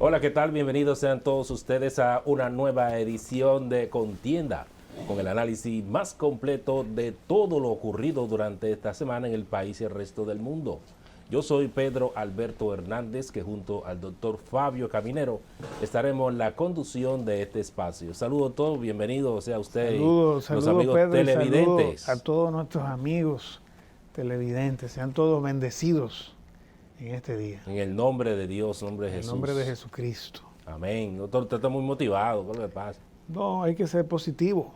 Hola, ¿qué tal? Bienvenidos sean todos ustedes a una nueva edición de Contienda, con el análisis más completo de todo lo ocurrido durante esta semana en el país y el resto del mundo. Yo soy Pedro Alberto Hernández, que junto al doctor Fabio Caminero estaremos en la conducción de este espacio. Saludos a todos, bienvenidos sea usted Saludos, los saludos amigos Pedro, televidentes. saludos a todos nuestros amigos televidentes, sean todos bendecidos en este día. En el nombre de Dios, nombre de En el Jesús. nombre de Jesucristo. Amén. Doctor, usted está muy motivado, ¿qué es lo que pasa? No, hay que ser positivo.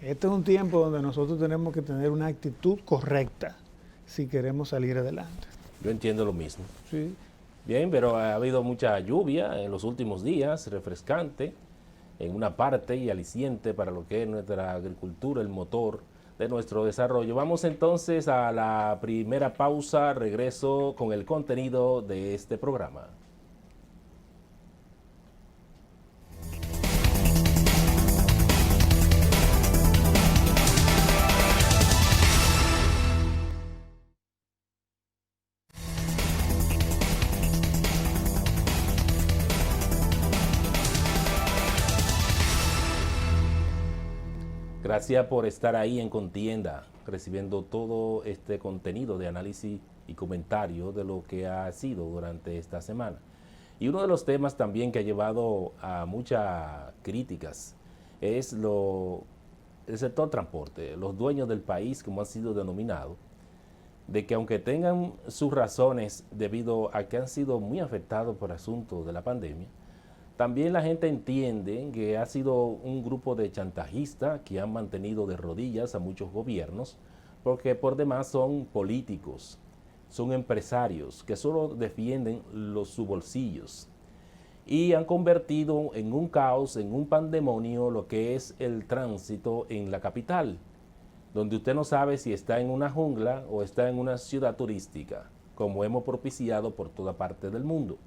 Este es un tiempo donde nosotros tenemos que tener una actitud correcta si queremos salir adelante. Yo entiendo lo mismo. Sí. Bien, pero ha habido mucha lluvia en los últimos días, refrescante en una parte y aliciente para lo que es nuestra agricultura, el motor de nuestro desarrollo. Vamos entonces a la primera pausa, regreso con el contenido de este programa. Gracias por estar ahí en Contienda, recibiendo todo este contenido de análisis y comentario de lo que ha sido durante esta semana. Y uno de los temas también que ha llevado a muchas críticas es el sector transporte, los dueños del país, como han sido denominados, de que aunque tengan sus razones debido a que han sido muy afectados por asuntos de la pandemia, también la gente entiende que ha sido un grupo de chantajistas que han mantenido de rodillas a muchos gobiernos, porque por demás son políticos, son empresarios que solo defienden sus bolsillos y han convertido en un caos, en un pandemonio, lo que es el tránsito en la capital, donde usted no sabe si está en una jungla o está en una ciudad turística, como hemos propiciado por toda parte del mundo.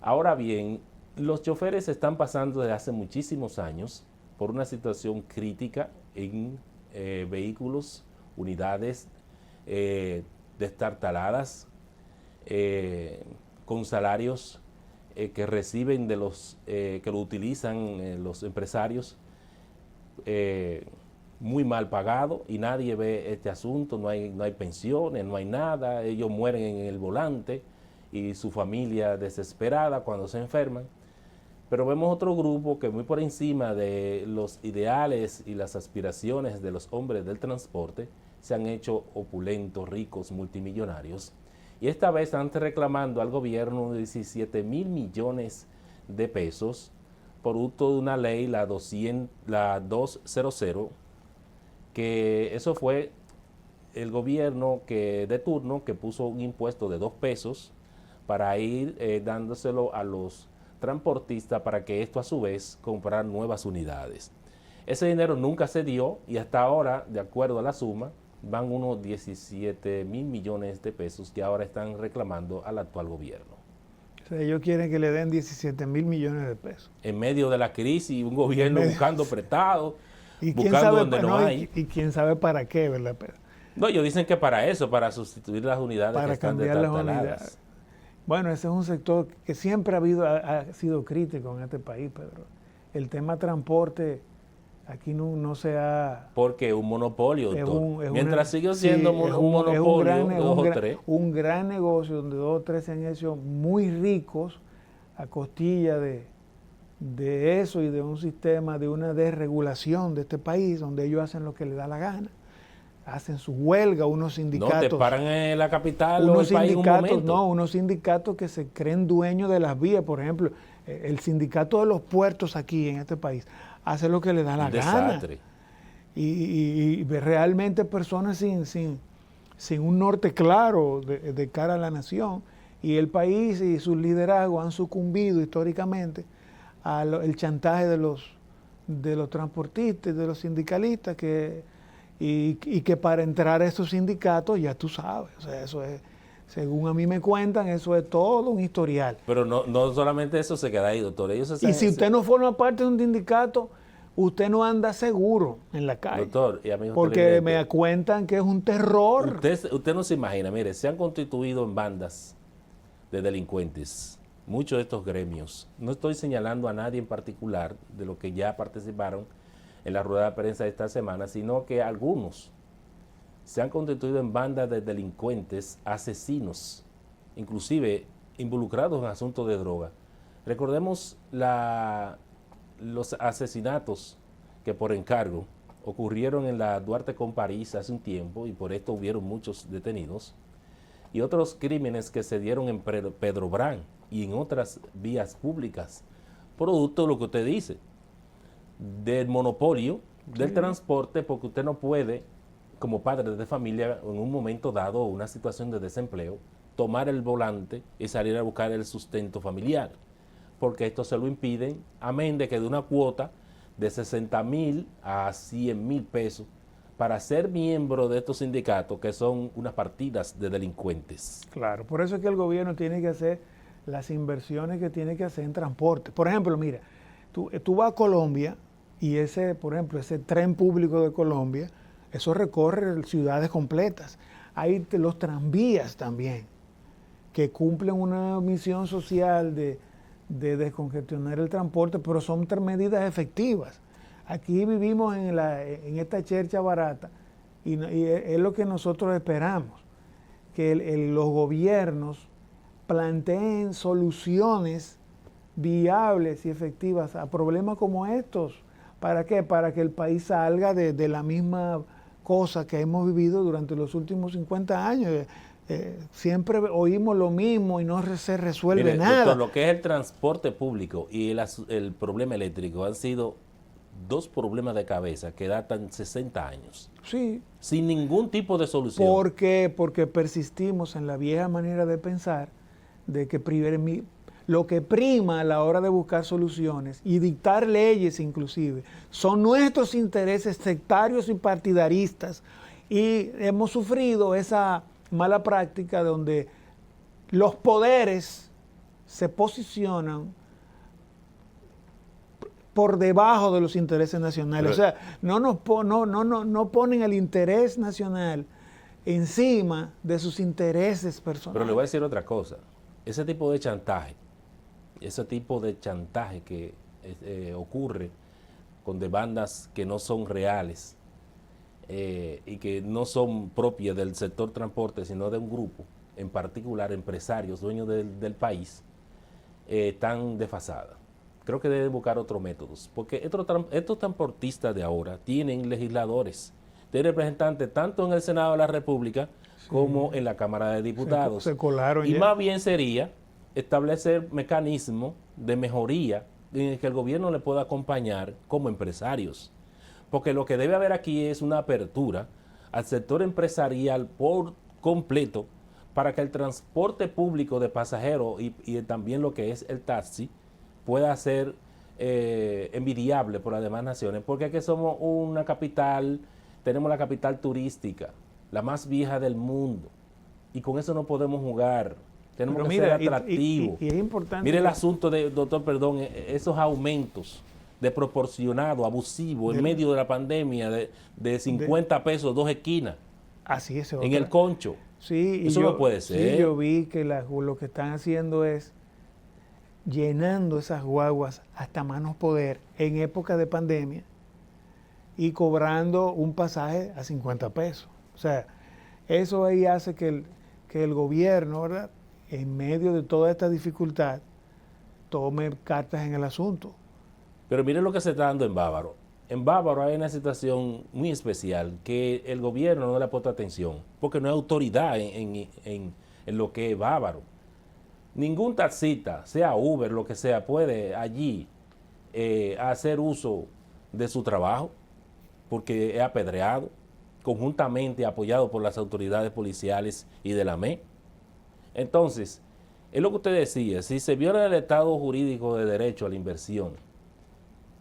Ahora bien, los choferes están pasando desde hace muchísimos años por una situación crítica en vehículos, unidades destartaladas, con salarios que reciben de los que lo utilizan los empresarios, muy mal pagado, y nadie ve este asunto. No hay pensiones, no hay nada, ellos mueren en el volante y su familia desesperada cuando se enferman. Pero vemos otro grupo que muy por encima de los ideales y las aspiraciones de los hombres del transporte se han hecho opulentos, ricos, multimillonarios. Y esta vez están reclamando al gobierno 17 mil millones de pesos, producto de una ley, la 200, que eso fue el gobierno de turno que puso un impuesto de 2 pesos para ir dándoselo a los transportistas para que esto a su vez comprar nuevas unidades. Ese dinero nunca se dio y hasta ahora, de acuerdo a la suma, van unos 17 mil millones de pesos que ahora están reclamando al actual gobierno. O sea, ellos quieren que le den 17 mil millones de pesos. En medio de la crisis, un gobierno buscando prestado, buscando donde no hay. Y quién sabe para qué, ¿verdad, Pedro? No, ellos dicen que para eso, para sustituir las unidades para que están cambiar las destartaladas. unidades. Bueno, ese es un sector que siempre ha sido crítico en este país, Pedro. El tema transporte aquí no se ha... Porque es un monopolio, mientras sigue siendo un monopolio, un gran negocio donde 2 o 3 se han hecho muy ricos a costilla de eso y de un sistema, de una desregulación de este país, donde ellos hacen lo que les da la gana. Hacen su huelga, unos sindicatos. No, te paran en la capital unos o el país en un momento. No, unos sindicatos que se creen dueños de las vías. Por ejemplo, el sindicato de los puertos aquí en este país hace lo que le da la gana. Y realmente personas sin un norte claro de cara a la nación. Y el país y sus liderazgos han sucumbido históricamente al chantaje de los transportistas, de los sindicalistas y que para entrar a esos sindicatos, ya tú sabes, o sea, eso es, según a mí me cuentan, eso es todo un historial. Pero no solamente eso se queda ahí, doctor. Y si usted no forma parte de un sindicato, usted no anda seguro en la calle. Doctor, y amigos porque me cuentan que es un terror. Usted no se imagina, mire, se han constituido en bandas de delincuentes muchos de estos gremios, no estoy señalando a nadie en particular de los que ya participaron en la rueda de prensa de esta semana, sino que algunos se han constituido en bandas de delincuentes, asesinos, inclusive involucrados en asuntos de droga. Recordemos los asesinatos que por encargo ocurrieron en la Duarte con París hace un tiempo y por esto hubieron muchos detenidos, y otros crímenes que se dieron en Pedrobrán y en otras vías públicas, producto de lo que usted dice, del monopolio del transporte, porque usted no puede, como padre de familia, en un momento dado, una situación de desempleo, tomar el volante y salir a buscar el sustento familiar, porque esto se lo impiden, amén de que de una cuota de 60,000 a 100,000 pesos para ser miembro de estos sindicatos, que son unas partidas de delincuentes. Claro, por eso es que el gobierno tiene que hacer las inversiones que tiene que hacer en transporte. Por ejemplo, mira, tú vas a Colombia y por ejemplo, ese tren público de Colombia, eso recorre ciudades completas. Hay los tranvías también, que cumplen una misión social de descongestionar el transporte, pero son medidas efectivas. Aquí vivimos en esta chercha barata y es lo que nosotros esperamos, que los gobiernos planteen soluciones viables y efectivas a problemas como estos. ¿Para qué? Para que el país salga de la misma cosa que hemos vivido durante los últimos 50 años. Siempre oímos lo mismo y no se resuelve nada. Doctor, lo que es el transporte público y el problema eléctrico han sido dos problemas de cabeza que datan 60 años. Sí. Sin ningún tipo de solución. ¿Por qué? Porque persistimos en la vieja manera de pensar de que lo que prima a la hora de buscar soluciones y dictar leyes inclusive son nuestros intereses sectarios y partidaristas, y hemos sufrido esa mala práctica donde los poderes se posicionan por debajo de los intereses nacionales. O sea, no ponen el interés nacional encima de sus intereses personales. Pero le voy a decir otra cosa. Ese tipo de chantaje que ocurre con demandas que no son reales y que no son propias del sector transporte, sino de un grupo, en particular empresarios, dueños del país, están desfasadas. Creo que deben buscar otros métodos, porque estos transportistas de ahora tienen legisladores, tienen representantes tanto en el Senado de la República como en la Cámara de Diputados. Se colaron y ya. Más bien sería establecer mecanismos de mejoría en el que el gobierno le pueda acompañar como empresarios. Porque lo que debe haber aquí es una apertura al sector empresarial por completo para que el transporte público de pasajeros y también lo que es el taxi pueda ser envidiable por las demás naciones, porque aquí somos una capital, tenemos la capital turística, la más vieja del mundo, y con eso no podemos jugar. Tenemos que ser atractivos. Y es importante. Mire el asunto doctor, esos aumentos desproporcionados, abusivos, en medio de la pandemia, de 50 pesos, 2 esquinas. Así es. En el concho. Sí, eso no puede ser. Sí, yo vi que lo que están haciendo es llenando esas guaguas hasta manos poder en época de pandemia y cobrando un pasaje a 50 pesos. O sea, eso ahí hace que el gobierno, ¿verdad?, en medio de toda esta dificultad, tome cartas en el asunto. Pero miren lo que se está dando en Bávaro. En Bávaro hay una situación muy especial que el gobierno no le aporta atención, porque no hay autoridad en lo que es Bávaro. Ningún taxista, sea Uber, lo que sea, puede allí hacer uso de su trabajo, porque es apedreado, conjuntamente apoyado por las autoridades policiales y de la ME. Entonces, es lo que usted decía, si se viola el Estado jurídico de derecho a la inversión,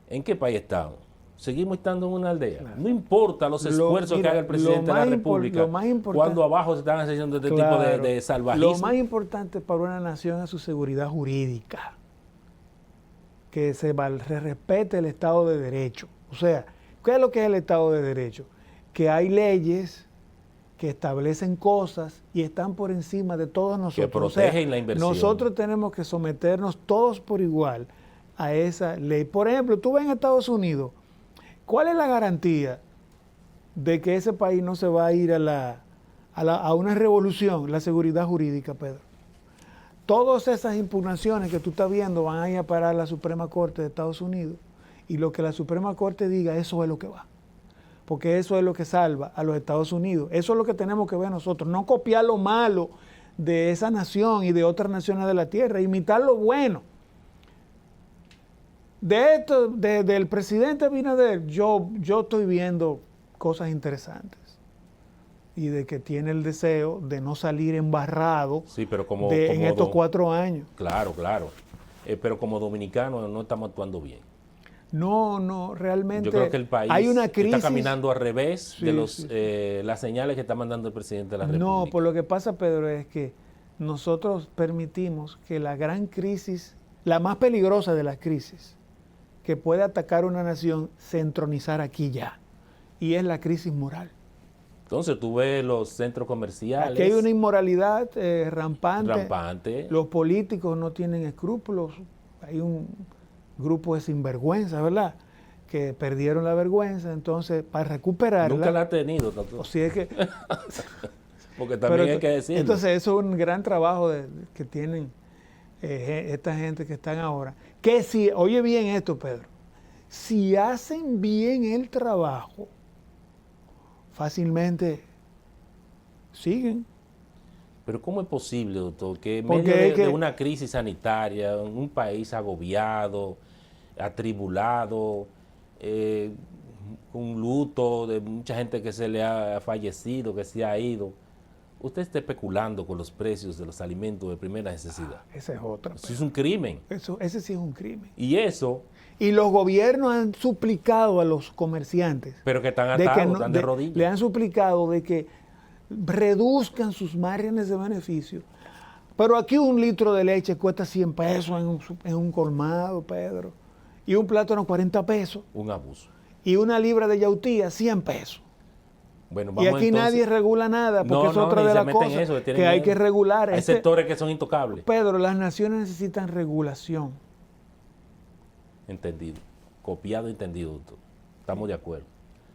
¿en qué país estamos? Seguimos estando en una aldea. Claro. No importa los esfuerzos que haga el presidente de la República cuando abajo se están haciendo este tipo de salvajismo. Lo más importante para una nación es su seguridad jurídica, que se respete el Estado de Derecho. O sea, ¿qué es lo que es el Estado de Derecho? Que hay leyes que establecen cosas y están por encima de todos nosotros. Que protegen la inversión. Nosotros tenemos que someternos todos por igual a esa ley. Por ejemplo, tú ves en Estados Unidos, ¿cuál es la garantía de que ese país no se va a ir a una revolución? La seguridad jurídica, Pedro. Todas esas impugnaciones que tú estás viendo van a ir a parar a la Suprema Corte de Estados Unidos, y lo que la Suprema Corte diga, eso es lo que va. Porque eso es lo que salva a los Estados Unidos. Eso es lo que tenemos que ver nosotros, no copiar lo malo de esa nación y de otras naciones de la tierra, imitar lo bueno. De esto, del presidente Abinader, yo estoy viendo cosas interesantes. Y de que tiene el deseo de no salir embarrado sí, pero en estos 4 años. Claro, claro. Pero como dominicanos no estamos actuando bien. No, realmente yo creo que el país hay una crisis, está caminando al revés sí, de las señales que está mandando el presidente de la República. No, por lo que pasa, Pedro, es que nosotros permitimos que la gran crisis, la más peligrosa de las crisis, que puede atacar una nación, se entronizar aquí ya. Y es la crisis moral. Entonces tú ves los centros comerciales. Aquí hay una inmoralidad rampante. Rampante. Los políticos no tienen escrúpulos. Hay un grupo de sinvergüenza, ¿verdad? Que perdieron la vergüenza, entonces para recuperarla. Nunca la ha tenido, doctor. O sea, es que porque también hay que decirlo. Entonces eso es un gran trabajo que tienen esta gente que están ahora. Que si, oye bien esto, Pedro, si hacen bien el trabajo, fácilmente siguen. Pero ¿cómo es posible, doctor, que en medio de una crisis sanitaria, un país agobiado, atribulado, con luto de mucha gente que se le ha fallecido, que se ha ido, usted está especulando con los precios de los alimentos de primera necesidad? Esa es otra. Eso es un crimen. Ese sí es un crimen. Y eso... Y los gobiernos han suplicado a los comerciantes. Pero que están atados, están de rodillas. Le han suplicado de que reduzcan sus márgenes de beneficio. Pero aquí un litro de leche cuesta 100 pesos en un colmado, Pedro. Y un plátano 40 pesos. Un abuso. Y una libra de yautía 100 pesos. Bueno, y aquí nadie regula nada, porque es otra de las cosas que hay que regular. Hay sectores que son intocables. Pedro, las naciones necesitan regulación. Entendido. Copiado, entendido, doctor. Estamos de acuerdo.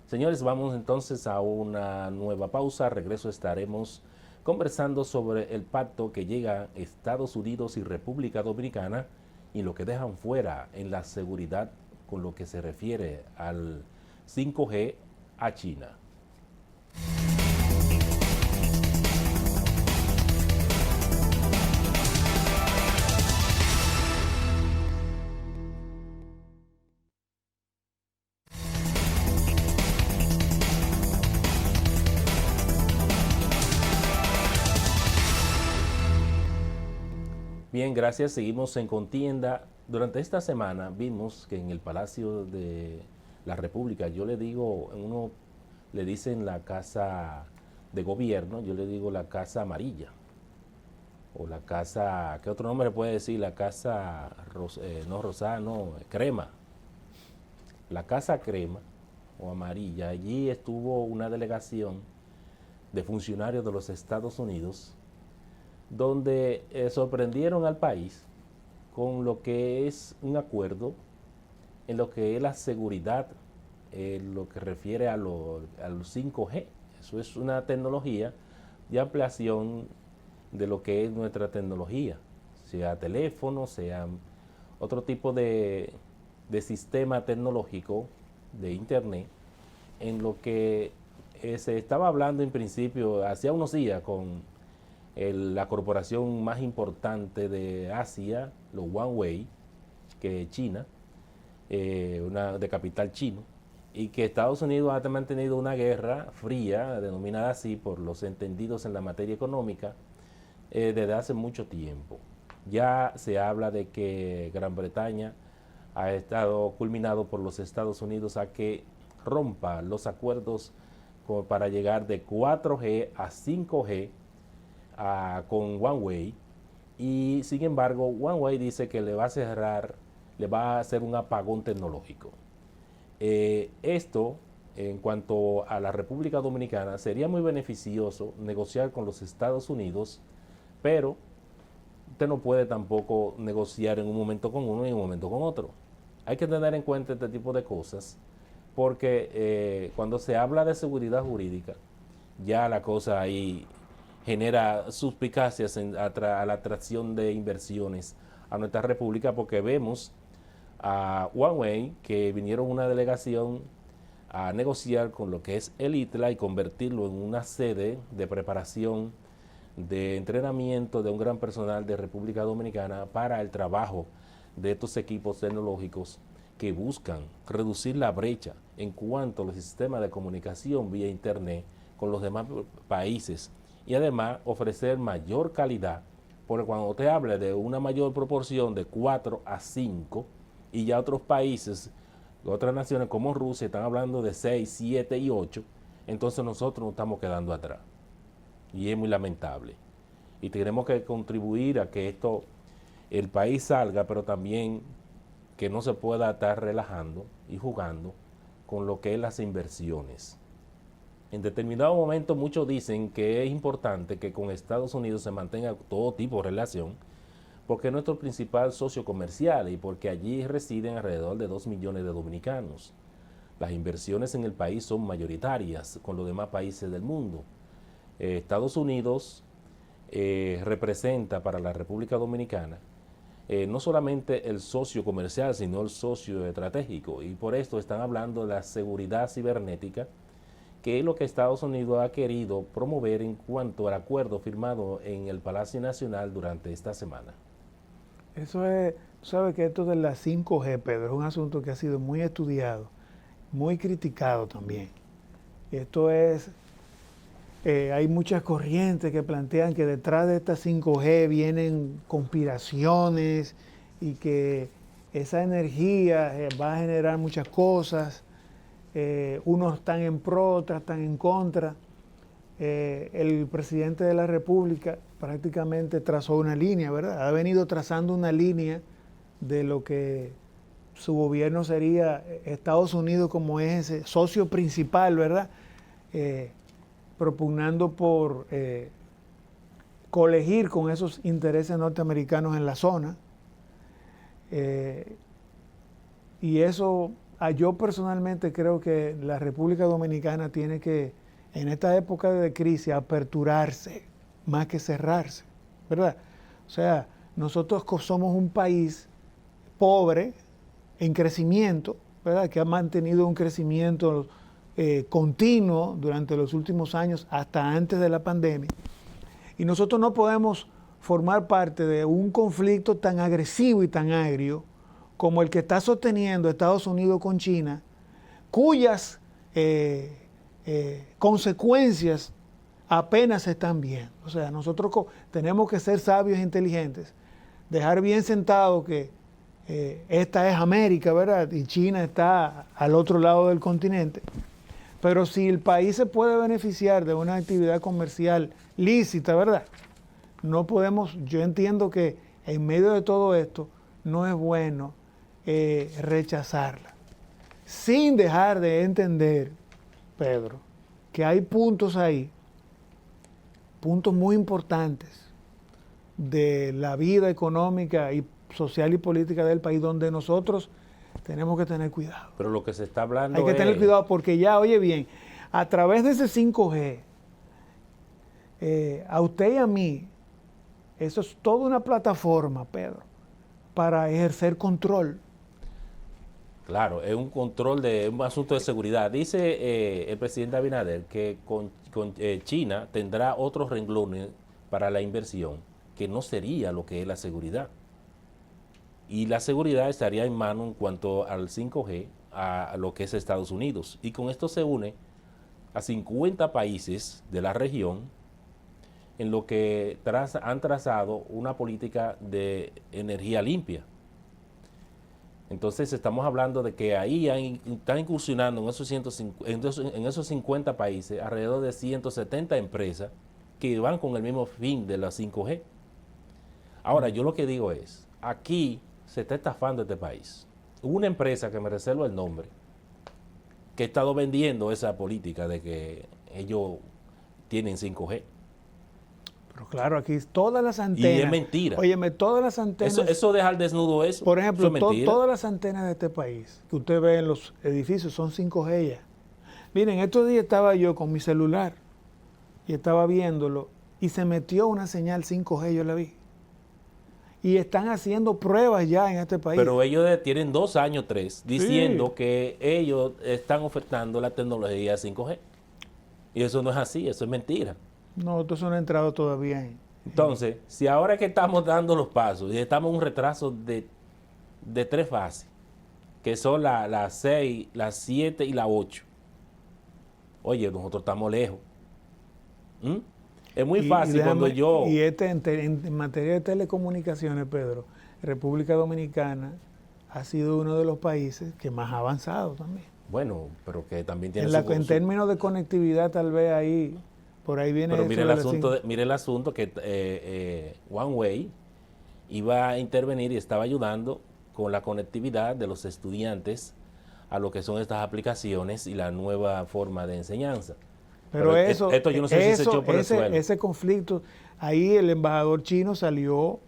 Señores, vamos entonces a una nueva pausa. Al regreso estaremos conversando sobre el pacto que llega Estados Unidos y República Dominicana y lo que dejan fuera en la seguridad con lo que se refiere al 5G a China. Bien, gracias. Seguimos en contienda. Durante esta semana vimos que en el Palacio de la República, yo le digo, uno le dicen la casa de gobierno, yo le digo la casa amarilla. O la casa, ¿qué otro nombre le puede decir? La casa, no rosada, no, crema. La casa crema o amarilla. Allí estuvo una delegación de funcionarios de los Estados Unidos donde sorprendieron al país con lo que es un acuerdo en lo que es la seguridad, lo que refiere a los 5G. Eso es una tecnología de ampliación de lo que es nuestra tecnología, sea teléfono, sea otro tipo de sistema tecnológico de internet, en lo que se estaba hablando en principio, hacía unos días, con la corporación más importante de Asia, los Huawei, que es China, una de capital chino, y que Estados Unidos ha mantenido una guerra fría, denominada así por los entendidos en la materia económica, desde hace mucho tiempo. Ya se habla de que Gran Bretaña ha estado culminado por los Estados Unidos a que rompa los acuerdos para llegar de 4G a 5G con Huawei, y sin embargo Huawei dice que le va a cerrar, le va a hacer un apagón tecnológico. Esto en cuanto a la República Dominicana, sería muy beneficioso negociar con los Estados Unidos, pero usted no puede tampoco negociar en un momento con uno y en un momento con otro. Hay que tener en cuenta este tipo de cosas, porque cuando se habla de seguridad jurídica, ya la cosa ahí genera suspicacias a la atracción de inversiones a nuestra república, porque vemos a Huawei que vinieron una delegación a negociar con lo que es el ITLA y convertirlo en una sede de preparación, de entrenamiento de un gran personal de República Dominicana para el trabajo de estos equipos tecnológicos que buscan reducir la brecha en cuanto a los sistemas de comunicación vía internet con los demás países y además ofrecer mayor calidad, porque cuando usted habla de una mayor proporción de 4 a 5 y ya otros países, otras naciones como Rusia están hablando de 6, 7 y 8, entonces nosotros nos estamos quedando atrás. Y es muy lamentable. Y tenemos que contribuir a que esto, el país salga, pero también que no se pueda estar relajando y jugando con lo que es las inversiones. En determinado momento muchos dicen que es importante que con Estados Unidos se mantenga todo tipo de relación, porque es nuestro principal socio comercial y porque allí residen alrededor de 2 millones de dominicanos. Las inversiones en el país son mayoritarias con los demás países del mundo. Estados Unidos representa para la República Dominicana no solamente el socio comercial, sino el socio estratégico. Y por esto están hablando de la seguridad cibernética, que es lo que Estados Unidos ha querido promover en cuanto al acuerdo firmado en el Palacio Nacional durante esta semana. Eso es, tú sabes que esto de la 5G, Pedro, es un asunto que ha sido muy estudiado, muy criticado también. Esto es, hay muchas corrientes que plantean que detrás de esta 5G vienen conspiraciones y que esa energía va a generar muchas cosas. Unos están en pro, otros están en contra. El presidente de la República prácticamente trazó una línea, ¿verdad? Ha venido trazando una línea de lo que su gobierno sería Estados Unidos como ese socio principal, ¿verdad? Propugnando por colegir con esos intereses norteamericanos en la zona. Y eso, yo personalmente creo que la República Dominicana tiene que, en esta época de crisis, aperturarse más que cerrarse, ¿verdad? O sea, nosotros somos un país pobre, en crecimiento, ¿verdad? Que ha mantenido un crecimiento continuo durante los últimos años, hasta antes de la pandemia. Y nosotros no podemos formar parte de un conflicto tan agresivo y tan agrio como el que está sosteniendo Estados Unidos con China, cuyas consecuencias apenas se están viendo. O sea, nosotros tenemos que ser sabios e inteligentes, dejar bien sentado que esta es América, ¿verdad? Y China está al otro lado del continente. Pero si el país se puede beneficiar de una actividad comercial lícita, ¿verdad? No podemos, yo entiendo que en medio de todo esto no es bueno rechazarla. Sin dejar de entender, Pedro, que hay puntos ahí, puntos muy importantes de la vida económica y social y política del país donde nosotros tenemos que tener cuidado. Pero lo que se está hablando hay que tener cuidado porque ya, oye bien, a través de ese 5G, a usted y a mí, eso es toda una plataforma, Pedro, para ejercer control. Claro, es un control de un asunto de seguridad. Dice el presidente Abinader que con China tendrá otros renglones para la inversión, que no sería lo que es la seguridad. Y la seguridad estaría en mano en cuanto al 5G, a lo que es Estados Unidos. Y con esto se une a 50 países de la región en lo que han trazado una política de energía limpia. Entonces estamos hablando de que ahí están incursionando en esos 50 países alrededor de 170 empresas que van con el mismo fin de la 5G. Ahora, yo lo que digo es, aquí se está estafando este país. Hubo una empresa, que me reservo el nombre, que ha estado vendiendo esa política de que ellos tienen 5G. Pero claro, aquí todas las antenas. Y es mentira. Óyeme, todas las antenas. Eso deja al desnudo eso. Por ejemplo, eso es todas las antenas de este país que usted ve en los edificios son 5G ya. Miren, estos días estaba yo con mi celular y estaba viéndolo y se metió una señal 5G, yo la vi. Y están haciendo pruebas ya en este país. Pero ellos tienen 2 años, 3, diciendo que ellos están ofertando la tecnología 5G. Y eso no es así, eso es mentira. No, eso no ha entrado todavía Entonces, si ahora que estamos dando los pasos y estamos en un retraso de 3 fases, que son la 6, la 7 y la 8, oye, nosotros estamos lejos. Es muy fácil cuando yo... Y en materia de telecomunicaciones, Pedro, República Dominicana ha sido uno de los países que más ha avanzado también. Bueno, pero que también tiene en términos de conectividad, tal vez ahí, por ahí viene... Pero mire el asunto que OneWay iba a intervenir y estaba ayudando con la conectividad de los estudiantes a lo que son estas aplicaciones y la nueva forma de enseñanza. Pero esto yo no sé si se echó por el suelo. Ese conflicto, ahí el embajador chino salió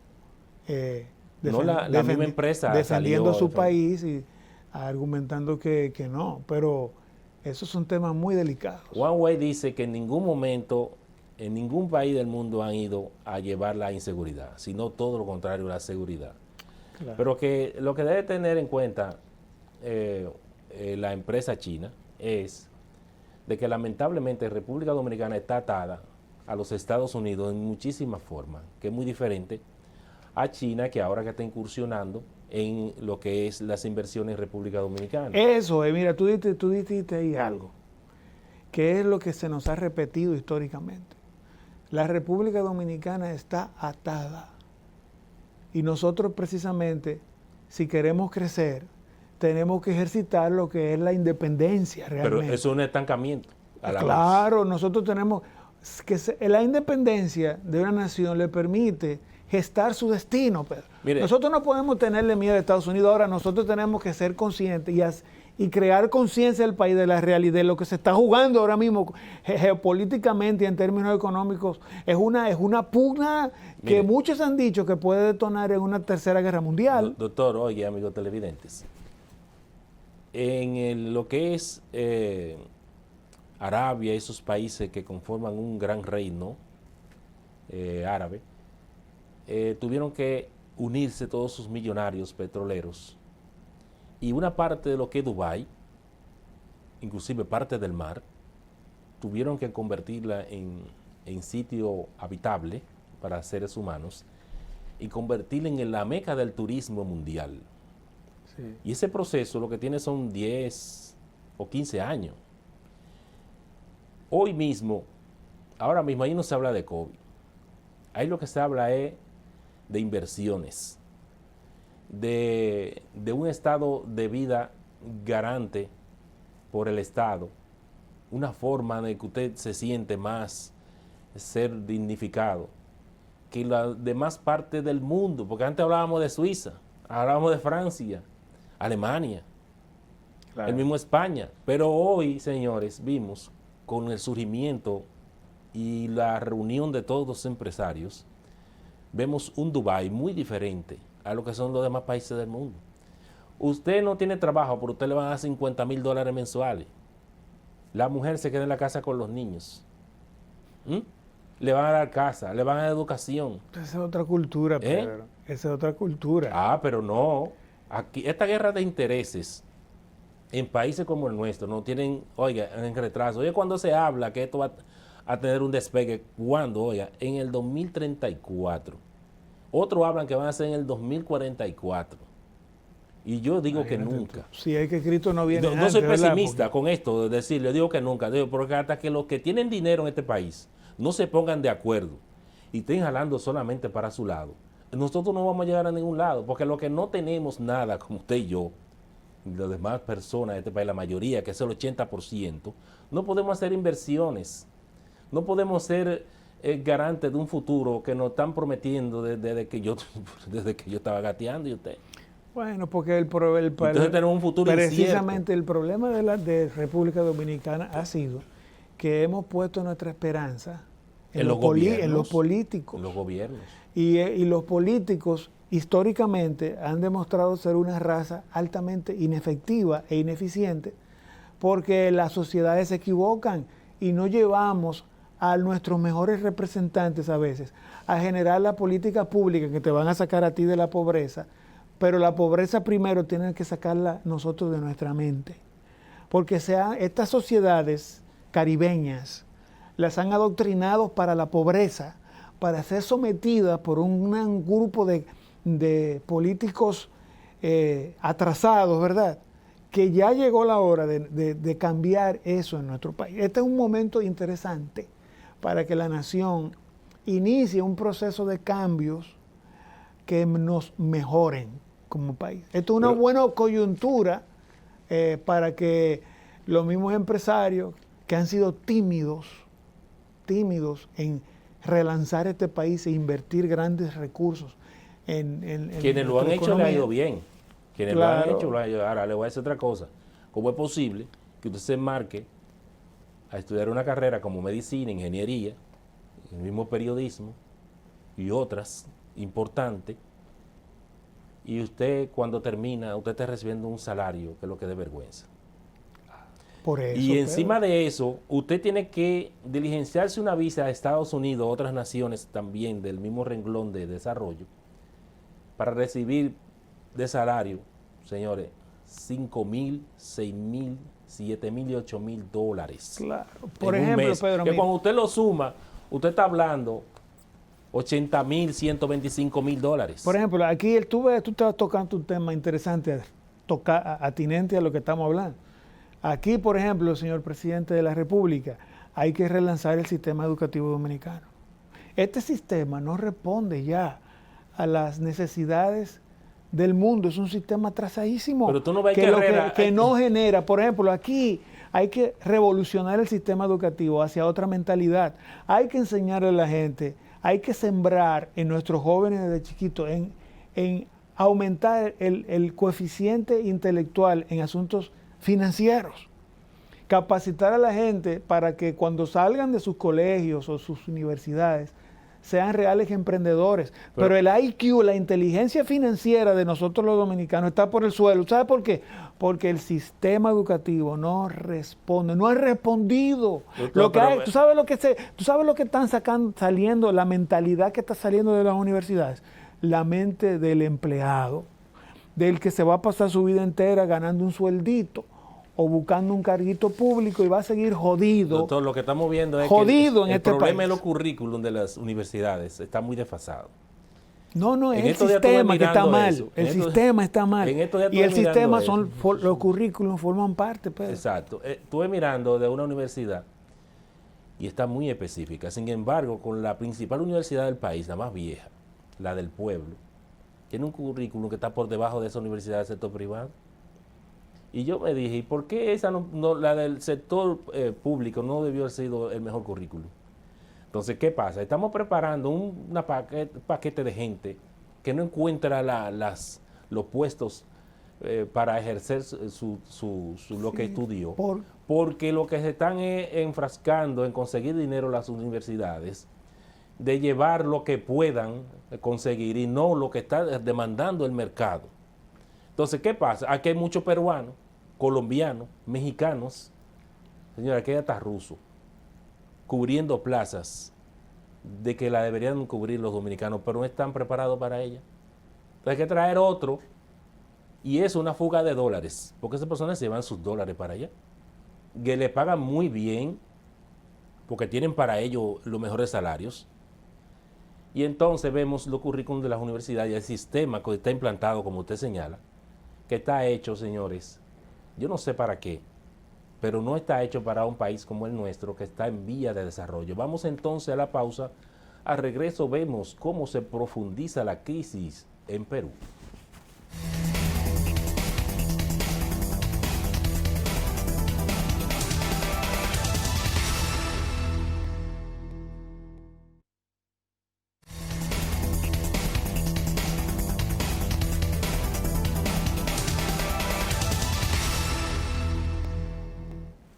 la misma empresa defendiendo a su país y argumentando que no, pero esos son temas muy delicados. OneWay dice que en ningún momento, en ningún país del mundo han ido a llevar la inseguridad, sino todo lo contrario, la seguridad. Claro. Pero que lo que debe tener en cuenta la empresa china es de que lamentablemente República Dominicana está atada a los Estados Unidos en muchísimas formas, que es muy diferente a China, que ahora que está incursionando en lo que es las inversiones en República Dominicana. Eso, mira, tú dijiste ahí algo, que es lo que se nos ha repetido históricamente. La República Dominicana está atada. Y nosotros precisamente, si queremos crecer, tenemos que ejercitar lo que es la independencia realmente. Pero eso es un estancamiento. Claro, nosotros tenemos que la independencia de una nación le permite gestar su destino, Pedro. Mire, nosotros no podemos tenerle miedo a Estados Unidos. Ahora nosotros tenemos que ser conscientes y crear conciencia del país de la realidad, de lo que se está jugando ahora mismo geopolíticamente y en términos económicos. Es una pugna que muchos han dicho que puede detonar en una tercera guerra mundial. Doctor, oye, amigos televidentes, en lo que es Arabia, esos países que conforman un gran reino árabe, tuvieron que unirse todos sus millonarios petroleros y una parte de lo que es Dubái, inclusive parte del mar, tuvieron que convertirla en sitio habitable para seres humanos y convertirla en la meca del turismo mundial. Sí. Y ese proceso lo que tiene son 10 o 15 años. Hoy mismo, ahora mismo, ahí no se habla de COVID. Ahí lo que se habla es de inversiones, de un estado de vida garante por el Estado, una forma de que usted se siente más ser dignificado que las demás partes del mundo, porque antes hablábamos de Suiza, hablábamos de Francia, Alemania, claro, el mismo España, pero hoy, señores, vimos con el surgimiento y la reunión de todos los empresarios, vemos un Dubái muy diferente a lo que son los demás países del mundo. Usted no tiene trabajo, pero usted le van a dar $50,000 mensuales. La mujer se queda en la casa con los niños. Le van a dar casa, le van a dar educación. Esa es otra cultura, Pedro. Esa es otra cultura. Ah, pero no. Aquí, esta guerra de intereses en países como el nuestro no tienen, oiga, en retraso. Oye, cuando se habla que esto va a tener un despegue, ¿cuándo? Oiga, en el 2034. Otros hablan que van a ser en el 2044. Y yo digo que nunca. Si es que Cristo no viene No soy pesimista con esto, de decirle, digo que nunca. Digo, porque hasta que los que tienen dinero en este país no se pongan de acuerdo y estén jalando solamente para su lado, nosotros no vamos a llegar a ningún lado, porque lo que no tenemos nada, como usted y yo, y las demás personas de este país, la mayoría, que es el 80%, no podemos hacer inversiones, no podemos ser garantes de un futuro que nos están prometiendo desde que yo estaba gateando y usted. Bueno, porque entonces tenemos un futuro precisamente incierto. El problema de República Dominicana ha sido que hemos puesto nuestra esperanza en los políticos. En los gobiernos. Y los políticos históricamente han demostrado ser una raza altamente inefectiva e ineficiente porque las sociedades se equivocan y no llevamos a nuestros mejores representantes a veces a generar la política pública que te van a sacar a ti de la pobreza, pero la pobreza primero tienen que sacarla nosotros de nuestra mente. Porque estas sociedades caribeñas las han adoctrinado para la pobreza, para ser sometidas por un grupo de políticos atrasados, ¿verdad? Que ya llegó la hora de cambiar eso en nuestro país. Este es un momento interesante para que la nación inicie un proceso de cambios que nos mejoren como país. Esto es una buena coyuntura para que los mismos empresarios que han sido tímidos en relanzar este país e invertir grandes recursos en quienes lo han hecho le ha ido bien. Quienes Claro. lo han hecho, lo han ido. Ahora le voy a decir otra cosa. ¿Cómo es posible que usted se embarque a estudiar una carrera como medicina, ingeniería, el mismo periodismo y otras importantes, y usted cuando termina, usted está recibiendo un salario que es lo que da vergüenza? Por eso, Y encima de eso, usted tiene que diligenciarse una visa a Estados Unidos, otras naciones también del mismo renglón de desarrollo, para recibir de salario, señores, 5,000, 6,000, 7,000 y 8,000 dólares. Claro. Por ejemplo, mes, Pedro, que cuando usted lo suma, usted está hablando 80,000, 125,000 dólares. Por ejemplo, aquí tú estás tocando un tema interesante, atinente a lo que estamos hablando. Aquí, por ejemplo, señor presidente de la República, hay que relanzar el sistema educativo dominicano. Este sistema no responde ya a las necesidades del mundo, es un sistema atrasadísimo. Pero tú no ves que no genera, por ejemplo, aquí hay que revolucionar el sistema educativo hacia otra mentalidad. Hay que enseñarle a la gente, hay que sembrar en nuestros jóvenes desde chiquitos, en aumentar el coeficiente intelectual en asuntos financieros. Capacitar a la gente para que cuando salgan de sus colegios o sus universidades sean reales emprendedores. Pero el IQ, la inteligencia financiera de nosotros los dominicanos está por el suelo. ¿Sabe por qué? Porque el sistema educativo no responde, no ha respondido. Tú sabes lo que están saliendo, la mentalidad que está saliendo de las universidades. La mente del empleado, del que se va a pasar su vida entera ganando un sueldito o buscando un carguito público y va a seguir jodido. Doctor, lo que estamos viendo es jodido que el problema de los currículum de las universidades está muy desfasado. No, es el sistema que está mal. El sistema está mal. Y el sistema los currículums forman parte, Pedro. Exacto. Estuve mirando de una universidad y está muy específica. Sin embargo, con la principal universidad del país, la más vieja, la del pueblo, tiene un currículum que está por debajo de esa universidad del sector privado. Y yo me dije, ¿y por qué esa la del sector público no debió haber sido el mejor currículum? Entonces, ¿qué pasa? Estamos preparando un paquete de gente que no encuentra los puestos para ejercer lo que estudió, porque lo que se están enfrascando en conseguir dinero las universidades, de llevar lo que puedan conseguir y no lo que está demandando el mercado. Entonces, ¿qué pasa? Aquí hay muchos peruanos, colombianos, mexicanos, señora, aquí hay hasta rusos, cubriendo plazas de que la deberían cubrir los dominicanos, pero no están preparados para ella. Entonces hay que traer otro, y es una fuga de dólares, porque esas personas se llevan sus dólares para allá, que le pagan muy bien, porque tienen para ello los mejores salarios. Y entonces vemos los currículums de las universidades y el sistema que está implantado, como usted señala, que está hecho, señores, yo no sé para qué, pero no está hecho para un país como el nuestro, que está en vía de desarrollo. Vamos entonces a la pausa. Al regreso vemos cómo se profundiza la crisis en Perú.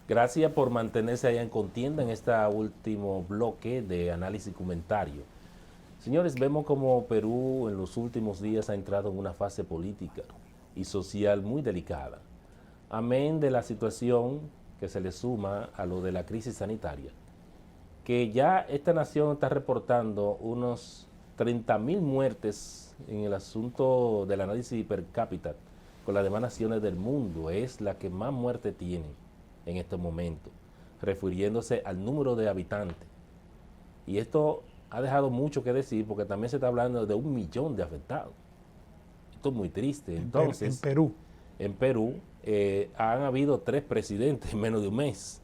Gracias por mantenerse allá en contienda en este último bloque de análisis y comentario. Señores, vemos como Perú en los últimos días ha entrado en una fase política y social muy delicada. Amén de la situación que se le suma a lo de la crisis sanitaria, que ya esta nación está reportando unos 30.000 muertes en el asunto del análisis per cápita con las demás naciones del mundo. Es la que más muertes tiene en este momento, refiriéndose al número de habitantes. Y esto ha dejado mucho que decir porque también se está hablando de 1 millón de afectados. Esto es muy triste. Entonces, en Perú han habido 3 presidentes en menos de un mes.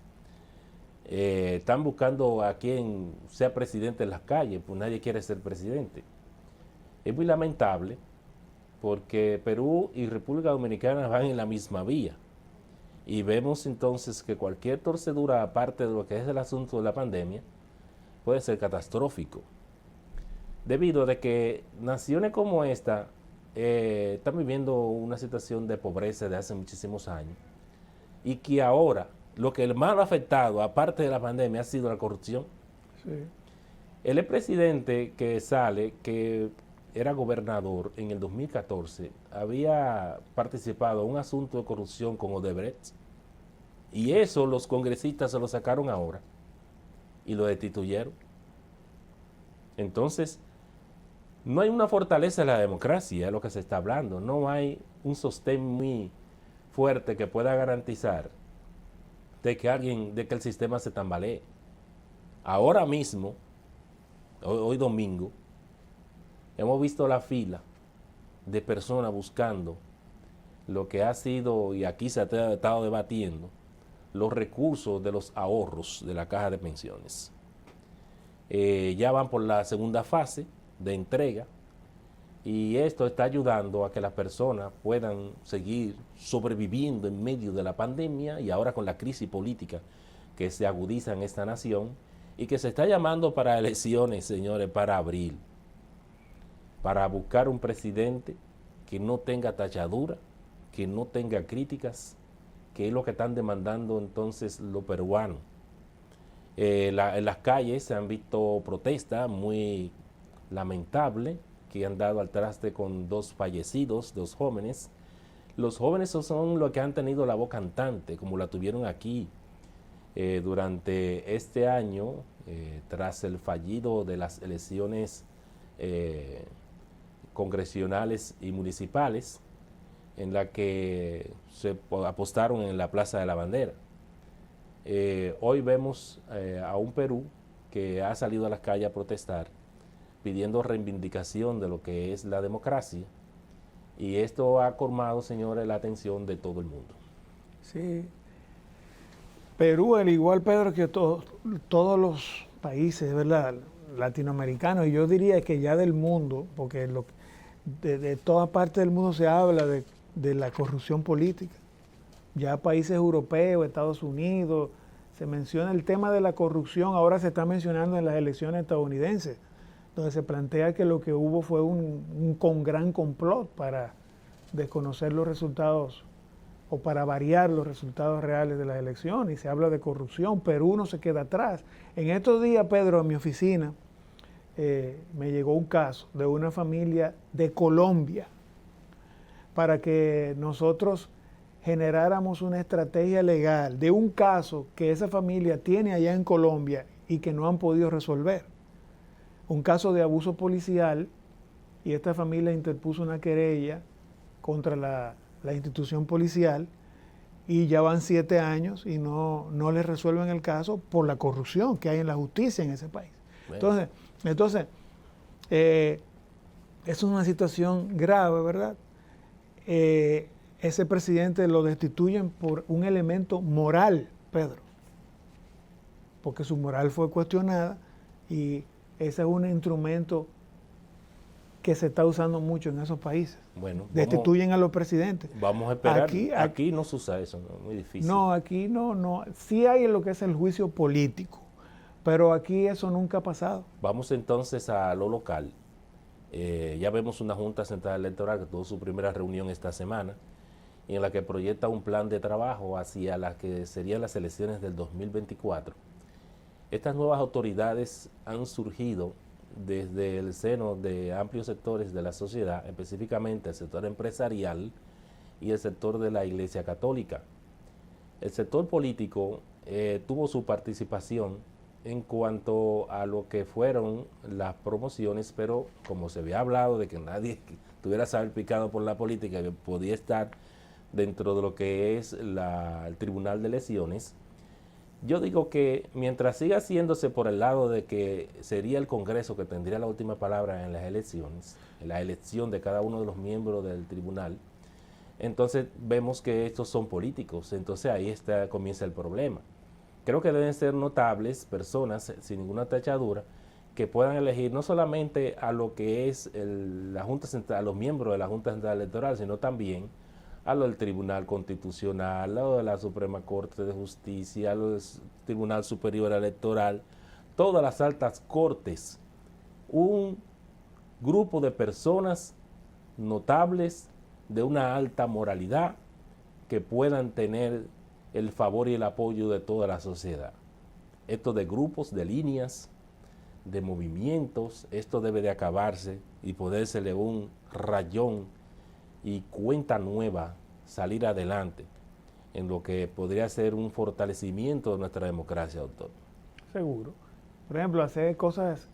Están buscando a quien sea presidente en las calles, pues nadie quiere ser presidente. Es muy lamentable porque Perú y República Dominicana van en la misma vía. Y vemos entonces que cualquier torcedura, aparte de lo que es el asunto de la pandemia, puede ser catastrófico. Debido a que naciones como esta están viviendo una situación de pobreza de hace muchísimos años y que ahora lo que más ha afectado, aparte de la pandemia, ha sido la corrupción. Sí. El expresidente que sale, que era gobernador en el 2014, había participado en un asunto de corrupción con Odebrecht, y eso los congresistas se lo sacaron ahora y lo destituyeron. Entonces, no hay una fortaleza en la democracia, es lo que se está hablando. No hay un sostén muy fuerte que pueda garantizar de que el sistema se tambalee. Ahora mismo, hoy domingo, hemos visto la fila de personas buscando lo que ha sido, y aquí se ha estado debatiendo, los recursos de los ahorros de la caja de pensiones. Ya van por la segunda fase de entrega y esto está ayudando a que las personas puedan seguir sobreviviendo en medio de la pandemia y ahora con la crisis política que se agudiza en esta nación y que se está llamando para elecciones, señores, para abril, para buscar un presidente que no tenga tachadura, que no tenga críticas, que es lo que están demandando entonces los peruanos. En las calles se han visto protestas muy lamentables que han dado al traste con 2 fallecidos, 2 jóvenes. Los jóvenes son los que han tenido la voz cantante, como la tuvieron aquí durante este año, tras el fallido de las elecciones congresionales y municipales, en la que se apostaron en la Plaza de la Bandera. Hoy vemos a un Perú que ha salido a las calles a protestar, pidiendo reivindicación de lo que es la democracia, y esto ha colmado, señores, la atención de todo el mundo. Sí. Perú, al igual, Pedro, que todos los países, ¿verdad?, latinoamericanos, y yo diría que ya del mundo, porque de toda parte del mundo se habla de la corrupción política. Ya países europeos, Estados Unidos, se menciona el tema de la corrupción, ahora se está mencionando en las elecciones estadounidenses, donde se plantea que lo que hubo fue un gran complot para desconocer los resultados o para variar los resultados reales de las elecciones, y se habla de corrupción. Perú no se queda atrás. En estos días, Pedro, en mi oficina, me llegó un caso de una familia de Colombia para que nosotros generáramos una estrategia legal de un caso que esa familia tiene allá en Colombia y que no han podido resolver. Un caso de abuso policial, y esta familia interpuso una querella contra la institución policial y ya van 7 años y no les resuelven el caso por la corrupción que hay en la justicia en ese país. Bueno. Entonces es una situación grave, ¿verdad? Ese presidente lo destituyen por un elemento moral, Pedro, porque su moral fue cuestionada, y ese es un instrumento que se está usando mucho en esos países. Bueno, destituyen a los presidentes. Vamos a esperar. Aquí no se usa eso, ¿no? Muy difícil. No, aquí no. Sí hay lo que es el juicio político, pero aquí eso nunca ha pasado. Vamos entonces a lo local. Ya vemos una Junta Central Electoral que tuvo su primera reunión esta semana, y en la que proyecta un plan de trabajo hacia las que serían las elecciones del 2024. Estas nuevas autoridades han surgido desde el seno de amplios sectores de la sociedad, específicamente el sector empresarial y el sector de la Iglesia Católica. El sector político tuvo su participación en cuanto a lo que fueron las promociones, pero como se había hablado de que nadie tuviera saber picado por la política, que podía estar dentro de lo que es el Tribunal de Elecciones, yo digo que mientras siga haciéndose por el lado de que sería el Congreso que tendría la última palabra en las elecciones, en la elección de cada uno de los miembros del tribunal, entonces vemos que estos son políticos, entonces ahí comienza el problema. Creo que deben ser notables personas sin ninguna tachadura que puedan elegir no solamente a lo que es la Junta Central, a los miembros de la Junta Central Electoral, sino también a lo del Tribunal Constitucional, a lo de la Suprema Corte de Justicia, a lo del Tribunal Superior Electoral, todas las altas cortes, un grupo de personas notables de una alta moralidad que puedan tener el favor y el apoyo de toda la sociedad. Esto de grupos, de líneas, de movimientos, esto debe de acabarse y podérsele un rayón y cuenta nueva, salir adelante en lo que podría ser un fortalecimiento de nuestra democracia, doctor. Seguro. Por ejemplo, hacer cosas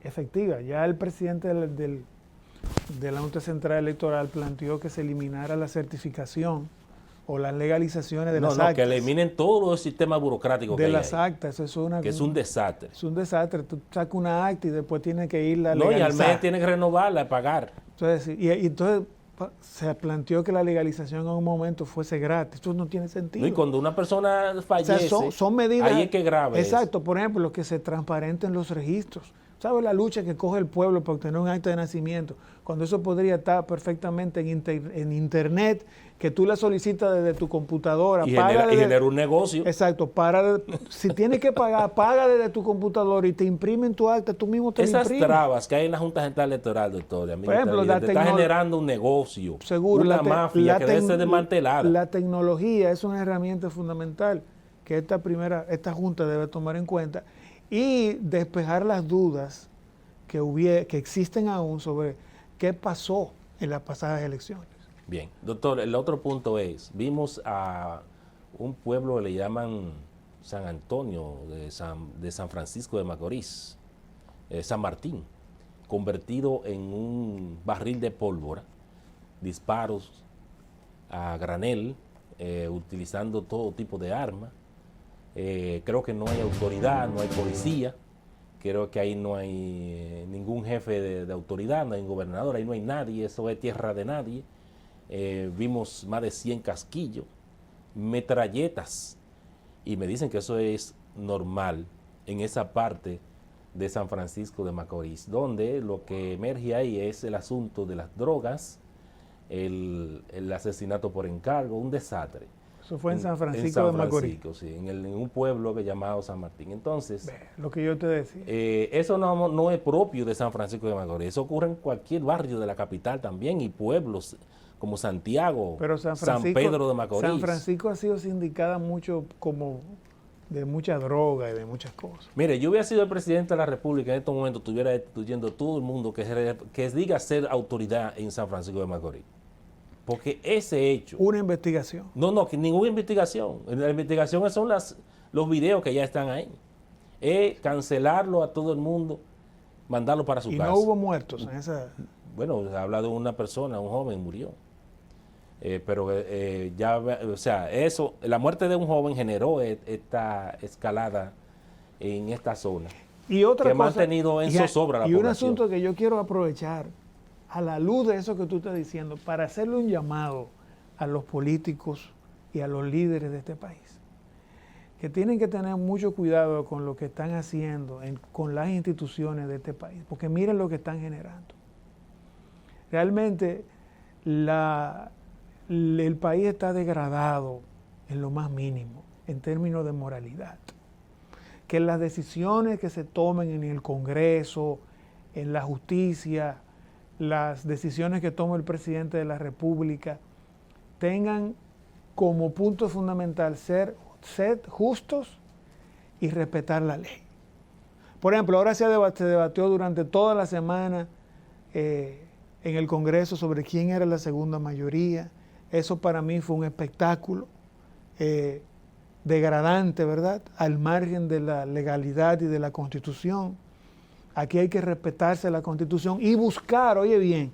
efectivas. Ya el presidente de la Junta Central Electoral planteó que se eliminara la certificación o las legalizaciones de las actas. No, que eliminen todo el sistema burocrático de las actas. Eso es un desastre. Es un desastre. Tú sacas una acta y después tienes que irla a legalizar. No, y al mes tienes que renovarla, pagar. Entonces, y entonces se planteó que la legalización en un momento fuese gratis. Esto no tiene sentido. No, y cuando una persona fallece, o sea, son medidas, ahí es que grave. Exacto, por ejemplo, que se transparenten los registros. ¿Sabes la lucha que coge el pueblo para obtener un acta de nacimiento? Cuando eso podría estar perfectamente en internet, que tú la solicitas desde tu computadora. Y genera un negocio. Exacto. Si tienes que pagar, paga desde tu computadora y te imprimen tu acta, tú mismo te Esas imprimes. trabas que hay en la Junta Central Electoral, doctor, por ejemplo, te está generando un negocio, seguro, una mafia que debe ser desmantelada. La tecnología es una herramienta fundamental que esta Junta debe tomar en cuenta y despejar las dudas que existen aún sobre qué pasó en las pasadas elecciones. Bien, doctor, el otro punto es, vimos a un pueblo que le llaman San Antonio, de San Francisco de Macorís, San Martín, convertido en un barril de pólvora, disparos a granel, utilizando todo tipo de armas. Creo que no hay autoridad, no hay policía, creo que ahí no hay ningún jefe de autoridad, no hay un gobernador, ahí no hay nadie, eso es tierra de nadie. Vimos más de 100 casquillos, metralletas, y me dicen que eso es normal en esa parte de San Francisco de Macorís, donde lo que emerge ahí es el asunto de las drogas, el asesinato por encargo, un desastre. Eso fue en San Francisco de Macorís. Sí, en un pueblo que llamado San Martín. Entonces, lo que yo te decía. Eso no es propio de San Francisco de Macorís, eso ocurre en cualquier barrio de la capital también y pueblos como Santiago, pero San Pedro de Macorís. San Francisco ha sido sindicada mucho como de mucha droga y de muchas cosas. Mire, yo hubiera sido el presidente de la República en estos momentos, estuviera destituyendo todo el mundo que diga ser autoridad en San Francisco de Macorís. Porque ese hecho... Una investigación. No, que ninguna investigación. La investigación son los videos que ya están ahí. Es cancelarlo a todo el mundo, mandarlo para su casa. Y no hubo muertos en esa... Bueno, se habla de una persona, un joven murió. Pero ya, o sea, la muerte de un joven generó esta escalada en esta zona. Y otra que cosa, ha mantenido en zozobra la población. Y un asunto que yo quiero aprovechar, a la luz de eso que tú estás diciendo, para hacerle un llamado a los políticos y a los líderes de este país, que tienen que tener mucho cuidado con lo que están haciendo con las instituciones de este país, porque miren lo que están generando. Realmente el país está degradado en lo más mínimo, en términos de moralidad. Que las decisiones que se tomen en el Congreso, en la justicia, las decisiones que toma el presidente de la República, tengan como punto fundamental ser justos y respetar la ley. Por ejemplo, ahora se debatió durante toda la semana en el Congreso sobre quién era la segunda mayoría. Eso para mí fue un espectáculo degradante, ¿verdad? Al margen de la legalidad y de la Constitución. Aquí hay que respetarse la Constitución y buscar, oye bien,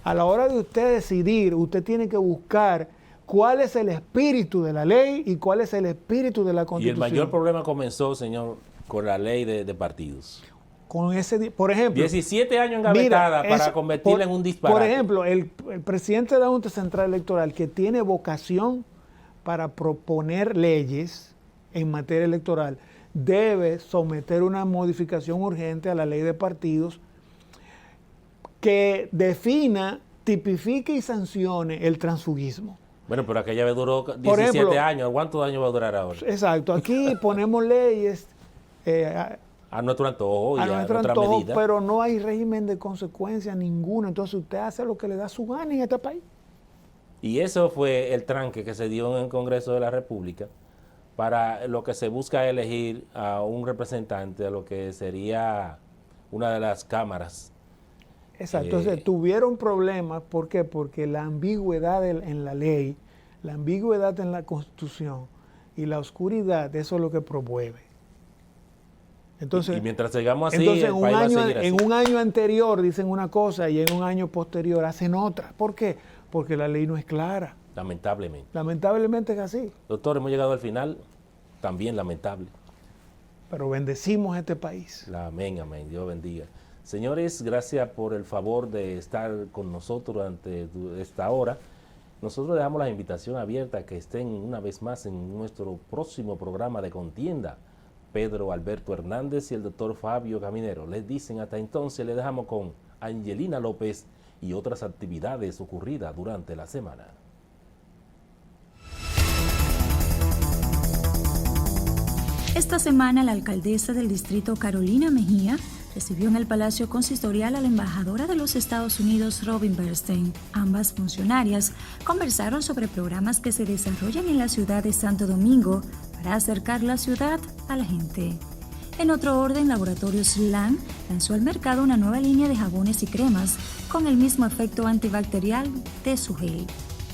a la hora de usted decidir, usted tiene que buscar cuál es el espíritu de la ley y cuál es el espíritu de la Constitución. Y el mayor problema comenzó, señor, con la ley de partidos. Con ese, por ejemplo, 17 años engavetada para convertirla en un disparate. Por ejemplo, el presidente de la Junta Central Electoral, que tiene vocación para proponer leyes en materia electoral, debe someter una modificación urgente a la ley de partidos que defina, tipifique y sancione el transfugismo. Bueno, pero aquella vez duró 17 años. ¿Cuántos años va a durar ahora? Exacto. Aquí ponemos leyes a nuestro antojo y a nuestra medida. Pero no hay régimen de consecuencia ninguno. Entonces usted hace lo que le da su gana en este país. Y eso fue el tranque que se dio en el Congreso de la República para lo que se busca elegir a un representante de lo que sería una de las cámaras. Exacto, entonces tuvieron problemas, ¿por qué? Porque la ambigüedad en la ley, la ambigüedad en la Constitución y la oscuridad, eso es lo que promueve. Entonces, y mientras sigamos así, entonces el país va a seguir así. En un año anterior dicen una cosa y en un año posterior hacen otra. ¿Por qué? Porque la ley no es clara. Lamentablemente. Lamentablemente es así. Doctor, hemos llegado al final, también lamentable. Pero bendecimos este país. Amén, amén, Dios bendiga. Señores, gracias por el favor de estar con nosotros durante esta hora. Nosotros dejamos la invitación abierta a que estén una vez más en nuestro próximo programa de Contienda. Pedro Alberto Hernández y el doctor Fabio Caminero. Les dicen hasta entonces, les dejamos con Angelina López y otras actividades ocurridas durante la semana. Esta semana la alcaldesa del distrito Carolina Mejía recibió en el Palacio Consistorial a la embajadora de los Estados Unidos, Robin Bernstein. Ambas funcionarias conversaron sobre programas que se desarrollan en la ciudad de Santo Domingo para acercar la ciudad a la gente. En otro orden, Laboratorios LAN lanzó al mercado una nueva línea de jabones y cremas con el mismo efecto antibacterial de su gel.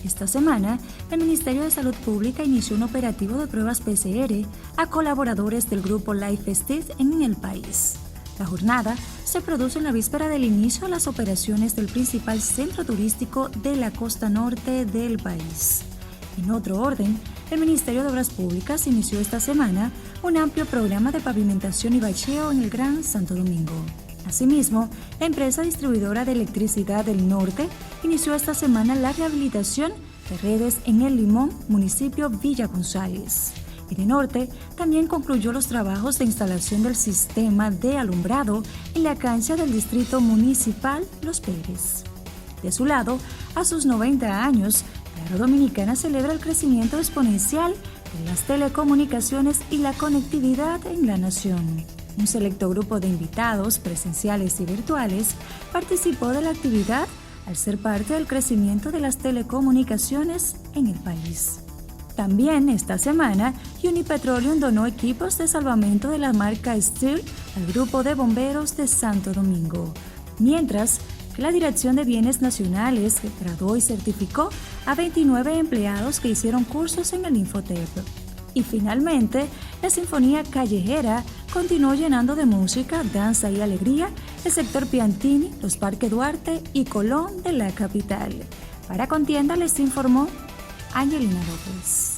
Esta semana, el Ministerio de Salud Pública inició un operativo de pruebas PCR a colaboradores del grupo Life State en el país. La jornada se produce en la víspera del inicio de las operaciones del principal centro turístico de la costa norte del país. En otro orden, el Ministerio de Obras Públicas inició esta semana un amplio programa de pavimentación y bacheo en el Gran Santo Domingo. Asimismo, la empresa distribuidora de electricidad del norte inició esta semana la rehabilitación de redes en El Limón, municipio Villa González. Edenorte también concluyó los trabajos de instalación del sistema de alumbrado en la cancha del Distrito Municipal Los Pérez. De su lado, a sus 90 años, Claro Dominicana celebra el crecimiento exponencial de las telecomunicaciones y la conectividad en la nación. Un selecto grupo de invitados, presenciales y virtuales, participó de la actividad al ser parte del crecimiento de las telecomunicaciones en el país. También esta semana, Unipetroleum donó equipos de salvamento de la marca Steel al Grupo de Bomberos de Santo Domingo, mientras que la Dirección de Bienes Nacionales graduó y certificó a 29 empleados que hicieron cursos en el Infotep. Y finalmente, la Sinfonía Callejera continuó llenando de música, danza y alegría el sector Piantini, los Parques Duarte y Colón de la capital. Para Contienda les informó Angelina López.